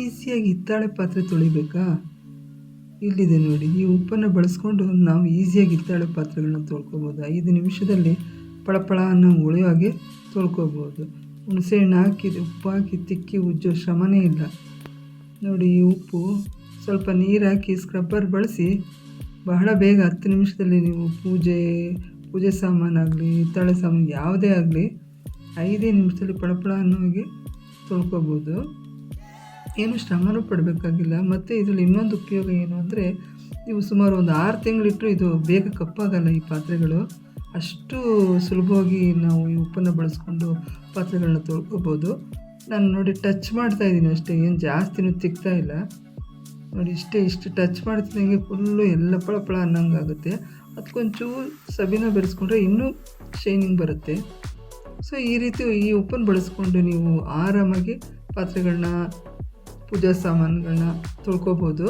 ಈಸಿಯಾಗಿ ಹಿತ್ತಾಳೆ ಪಾತ್ರೆ ತೊಳಿಬೇಕಾ? ಇಲ್ಲಿದೆ ನೋಡಿ. ಈ ಉಪ್ಪನ್ನು ಬಳಸ್ಕೊಂಡು ನಾವು ಈಸಿಯಾಗಿ ಹಿತ್ತಾಳೆ ಪಾತ್ರೆಗಳನ್ನ ತೊಳ್ಕೊಬೋದು. 5 ನಿಮಿಷದಲ್ಲಿ ಪಳಪಳ ಅನ್ನೋ ಉಳಿಯೋ ಹಾಗೆ ತೊಳ್ಕೊಬೋದು. ಹುಣಸೆಹಣ್ಣು ಹಾಕಿ ಉಪ್ಪು ಹಾಕಿ ತಿಕ್ಕಿ ಉಜ್ಜೋ ಶ್ರಮನೇ ಇಲ್ಲ ನೋಡಿ. ಈ ಉಪ್ಪು ಸ್ವಲ್ಪ ನೀರು ಹಾಕಿ ಸ್ಕ್ರಬ್ಬರ್ ಬಳಸಿ ಬಹಳ ಬೇಗ 10 ನಿಮಿಷದಲ್ಲಿ ನೀವು ಪೂಜೆ ಸಾಮಾನಾಗಲಿ ಹಿತ್ತಾಳೆ ಸಾಮಾನು ಯಾವುದೇ ಆಗಲಿ 5 ನಿಮಿಷದಲ್ಲಿ ಪಳಪಳ ಅನ್ನೋ ಹಾಗೆ ತೊಳ್ಕೊಬೋದು. ಏನು ಶ್ರಮನೂ ಪಡಬೇಕಾಗಿಲ್ಲ. ಮತ್ತು ಇದರಲ್ಲಿ ಇನ್ನೊಂದು ಉಪಯೋಗ ಏನು ಅಂದರೆ, ನೀವು ಸುಮಾರು ಒಂದು 6 ತಿಂಗಳಿಟ್ಟರು ಇದು ಬೇಗ ಕಪ್ಪಾಗಲ್ಲ. ಈ ಪಾತ್ರೆಗಳು ಅಷ್ಟು ಸುಲಭವಾಗಿ ನಾವು ಈ ಉಪ್ಪನ್ನು ಬಳಸ್ಕೊಂಡು ಪಾತ್ರೆಗಳನ್ನ ತೊಳ್ಕೊಬೋದು. ನಾನು ನೋಡಿ ಟಚ್ ಮಾಡ್ತಾಯಿದ್ದೀನಿ ಅಷ್ಟೇ, ಏನು ಜಾಸ್ತಿನೂ ತಿಕ್ತಾ ಇಲ್ಲ ನೋಡಿ. ಇಷ್ಟು ಟಚ್ ಮಾಡ್ತಿದ್ದಂಗೆ ಫುಲ್ಲು ಎಲ್ಲ ಪಳಪಳ ಅನ್ನಂಗೆ ಆಗುತ್ತೆ. ಅದಕ್ಕೊಂಚೂರು ಸಬೀನ ಬೆರೆಸ್ಕೊಂಡ್ರೆ ಇನ್ನೂ ಶೈನಿಂಗ್ ಬರುತ್ತೆ. ಸೊ ಈ ರೀತಿ ಈ ಉಪ್ಪನ್ನು ಬಳಸ್ಕೊಂಡು ನೀವು ಆರಾಮಾಗಿ ಪಾತ್ರೆಗಳನ್ನ ಪೂಜಾ ಸಾಮಾನುಗಳನ್ನ ತೊಳ್ಕೊಬೋದು.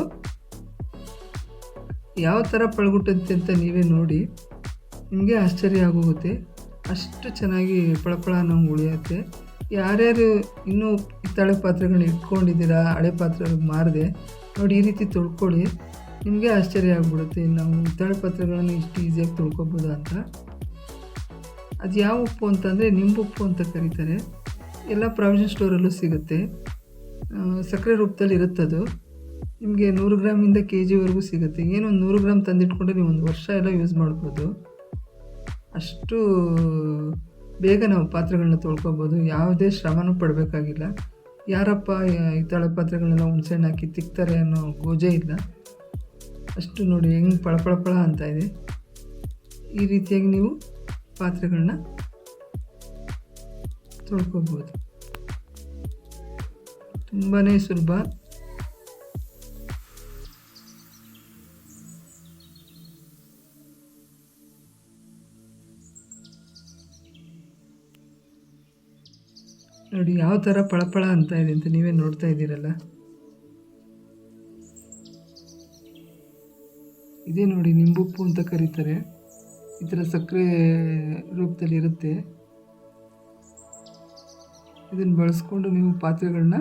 ಯಾವ ಥರ ಪಳಗುಟ್ಟುತ್ತೆ ಅಂತ ನೀವೇ ನೋಡಿ, ನಿಮಗೆ ಆಶ್ಚರ್ಯ ಆಗೋಗುತ್ತೆ. ಅಷ್ಟು ಚೆನ್ನಾಗಿ ಪಳಪಳ ನಮ್ಗೆ ಉಳಿಯುತ್ತೆ. ಯಾರ್ಯಾರು ಇನ್ನೂ ಹಿತ್ತಾಳೆ ಪಾತ್ರೆಗಳನ್ನ ಇಟ್ಕೊಂಡಿದ್ದೀರಾ, ಹಳೆ ಪಾತ್ರೆ ಮಾರದೆ ನೋಡಿ, ಈ ರೀತಿ ತೊಳ್ಕೊಳ್ಳಿ. ನಿಮಗೆ ಆಶ್ಚರ್ಯ ಆಗಿಬಿಡುತ್ತೆ, ನಾವು ಹಿತ್ತಾಳೆ ಪಾತ್ರೆಗಳನ್ನು ಇಷ್ಟು ಈಸಿಯಾಗಿ ತೊಳ್ಕೊಬೋದು ಅಂತ. ಅದು ಯಾವ ಉಪ್ಪು ಅಂತಂದರೆ ನಿಂಬುಪ್ಪು ಅಂತ ಕರೀತಾರೆ. ಎಲ್ಲ ಪ್ರಾವಿಷನ್ ಸ್ಟೋರಲ್ಲೂ ಸಿಗುತ್ತೆ. ಸಕ್ಕರೆ ರೂಪದಲ್ಲಿ ಇರುತ್ತದು. ನಿಮಗೆ 100 ಗ್ರಾಮಿಂದ KGವರೆಗೂ ಸಿಗುತ್ತೆ. ಏನೊಂದು 100 ಗ್ರಾಮ್ ತಂದಿಟ್ಕೊಂಡ್ರೆ ನೀವು 1 ವರ್ಷ ಎಲ್ಲ ಯೂಸ್ ಮಾಡ್ಬೋದು. ಅಷ್ಟು ಬೇಗ ನಾವು ಪಾತ್ರೆಗಳನ್ನ ತೊಳ್ಕೊಬೋದು. ಯಾವುದೇ ಶ್ರಮನೂ ಪಡಬೇಕಾಗಿಲ್ಲ. ಯಾರಪ್ಪ ಹಿತ್ತಾಳೆ ಪಾತ್ರೆಗಳನ್ನೆಲ್ಲ ಹುಣಸೆಹಣ್ಣು ಹಾಕಿ ತಿಕ್ತಾರೆ ಅನ್ನೋ ಗೋಜೆ ಇಲ್ಲ. ಅಷ್ಟು ನೋಡಿ ಹೆಂಗೆ ಪಳಪಳಪಳ ಅಂತ ಇದೆ. ಈ ರೀತಿಯಾಗಿ ನೀವು ಪಾತ್ರೆಗಳನ್ನ ತೊಳ್ಕೊಬೋದು. ತುಂಬಾ ಸುಲಭ. ನೋಡಿ ಯಾವ ಥರ ಪಳಪಳ ಅಂತ ಇದೆ ಅಂತ ನೀವೇ ನೋಡ್ತಾ ಇದ್ದೀರಲ್ಲ. ಇದೇ ನೋಡಿ ನಿಂಬುಪ್ಪು ಅಂತ ಕರೀತಾರೆ. ಈ ಥರ ಸಕ್ಕರೆ ರೂಪದಲ್ಲಿ ಇರುತ್ತೆ. ಇದನ್ನು ಬಳಸ್ಕೊಂಡು ನೀವು ಪಾತ್ರೆಗಳನ್ನ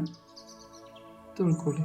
ತೊಳ್ಕೊಳ್ಳಿ.